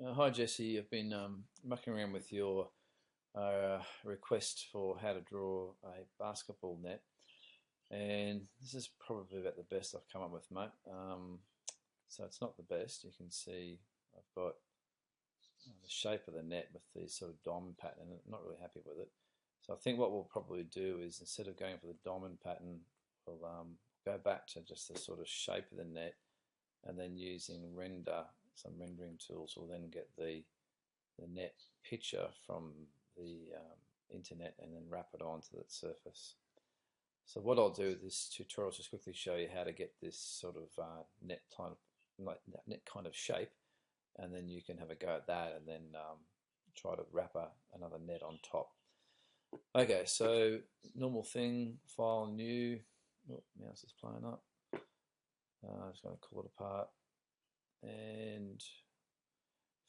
Hi Jesse, I've been mucking around with your request for how to draw a basketball net, and this is probably about the best I've come up with, mate. So it's not the best. You can see I've got the shape of the net with the sort of diamond pattern, and I'm not really happy with it. So I think what we'll probably do is instead of going for the diamond pattern, we'll go back to just the sort of shape of the net, and then using some rendering tools, we'll then get the net picture from the internet and then wrap it onto that surface. So what I'll do with this tutorial is just quickly show you how to get this sort of net kind of shape, and then you can have a go at that and then try to wrap another net on top. Okay, so normal thing, file new. Oh, mouse is playing up. I'm just going to pull it apart. And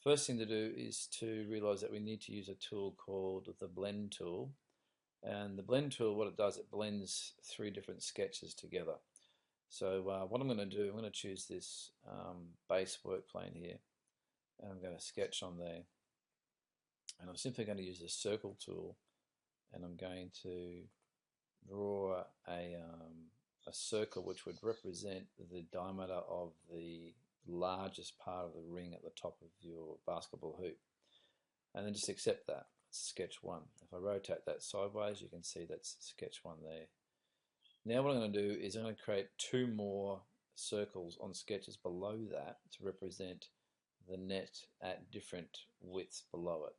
first thing to do is to realize that we need to use a tool called the blend tool. And the blend tool, what it does, it blends three different sketches together. So what I'm going to do, I'm going to choose this base work plane here, and I'm going to sketch on there. And I'm simply going to use the circle tool, and I'm going to draw a circle which would represent the diameter of the largest part of the ring at the top of your basketball hoop. And then just accept that. It's sketch one. If I rotate that sideways, you can see that's sketch one there. Now what I'm going to do is I'm going to create two more circles on sketches below that to represent the net at different widths below it.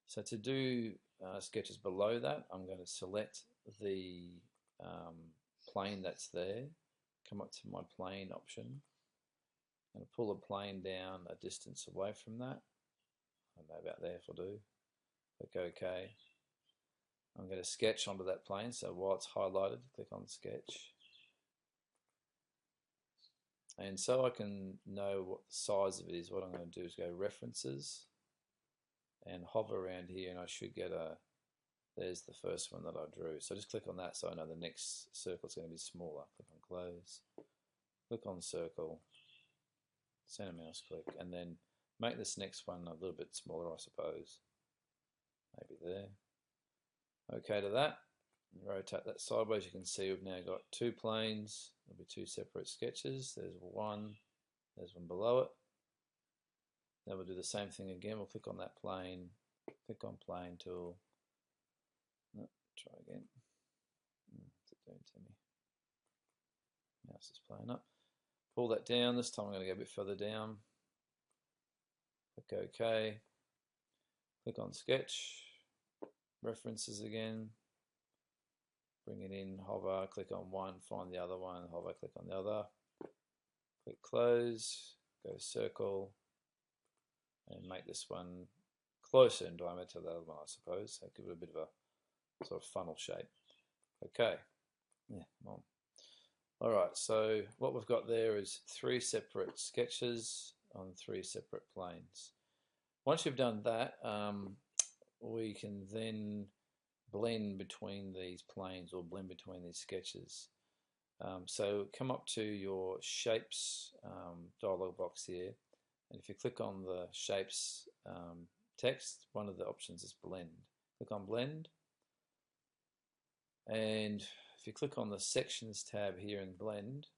So to do sketches below that, I'm going to select the plane that's there, come up to my plane option, and pull the plane down a distance away from that. I don't know about there if I do. Click OK. I'm going to sketch onto that plane, so while it's highlighted, click on sketch. And so I can know what the size of it is, what I'm going to do is go references and hover around here, and I should get there's the first one that I drew. So just click on that so I know the next circle is going to be smaller. Click on close, click on circle, center mouse click, and then make this next one a little bit smaller, I suppose. Maybe there. Okay to that. Rotate that sideways. You can see we've now got two planes. There'll be two separate sketches. There's one below it. Now we'll do the same thing again. We'll click on that plane, click on plane tool. No, try again. What's it doing to me? Mouse is playing up. Pull that down. This time I'm going to go a bit further down. Click OK. Click on sketch. References again. Bring it in, hover, click on one, find the other one, hover, click on the other. Click close, go circle, and make this one closer in diameter to the other one, I suppose. So give it a bit of a sort of funnel shape. Okay. Yeah, come on. All right, so what we've got there is three separate sketches on three separate planes. Once you've done that, we can then blend between these planes or blend between these sketches. So come up to your shapes dialog box here, and if you click on the shapes text, one of the options is blend. Click on blend, and if you click on the sections tab here in blend,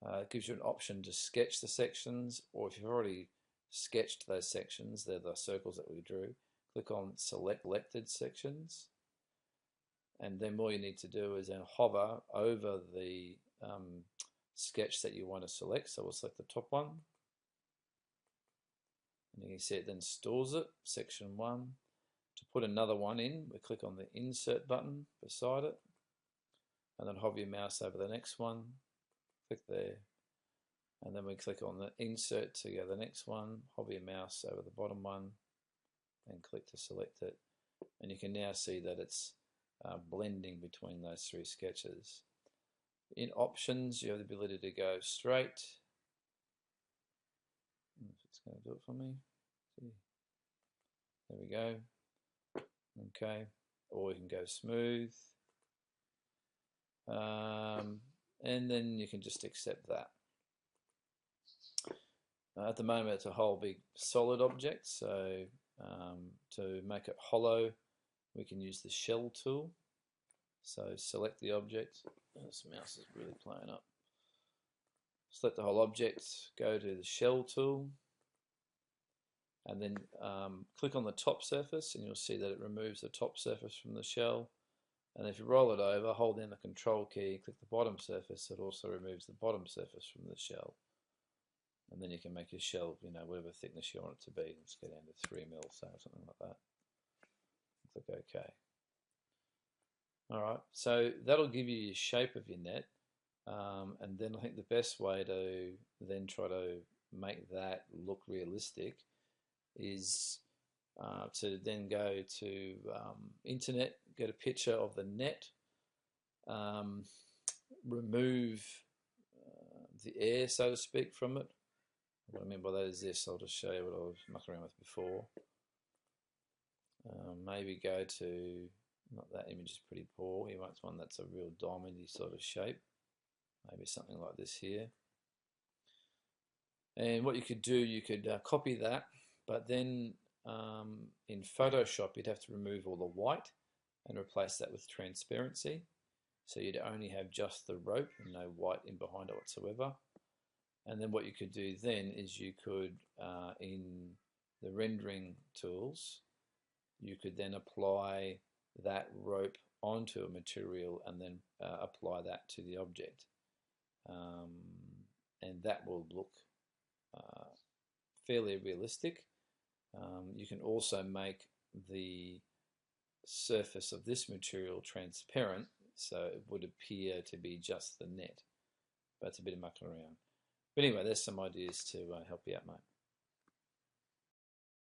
it gives you an option to sketch the sections, or if you've already sketched those sections, they're the circles that we drew, click on selected sections, and then all you need to do is then hover over the sketch that you want to select. So we'll select the top one, and you can see it then stores it, section 1. To put another one in, we click on the insert button beside it, and then hover your mouse over the next one, click there, and then we click on the insert to go to the next one, hover your mouse over the bottom one, and click to select it, and you can now see that it's blending between those three sketches. In options, you have the ability to go straight. If it's going to do it for me. There we go. Okay, or you can go smooth, and then you can just accept that. At the moment it's a whole big solid object, so to make it hollow we can use the shell tool. So select the object. This mouse is really playing up. Select the whole object, go to the shell tool, and then click on the top surface, and you'll see that it removes the top surface from the shell. And if you roll it over, hold down the control key, click the bottom surface, it also removes the bottom surface from the shell. And then you can make your shell, whatever thickness you want it to be. Let's go down to 3 mil, so something like that. Click OK. Alright, so that'll give you your shape of your net. And then I think the best way to then try to make that look realistic is to then go to internet, get a picture of the net, remove the air, so to speak, from it. What I mean by that is this. I'll just show you what I was mucking around with before. Maybe go to, not that image is pretty poor, you want one that's a real diamondy sort of shape. Maybe something like this here. And what you could do, you could copy that, but then in Photoshop you'd have to remove all the white and replace that with transparency. So you'd only have just the rope and no white in behind it whatsoever. And then what you could do then is you could, in the rendering tools, you could then apply that rope onto a material and then apply that to the object. And that will look fairly realistic. You can also make the surface of this material transparent, so it would appear to be just the net. But it's a bit of mucking around. But anyway, there's some ideas to help you out, mate.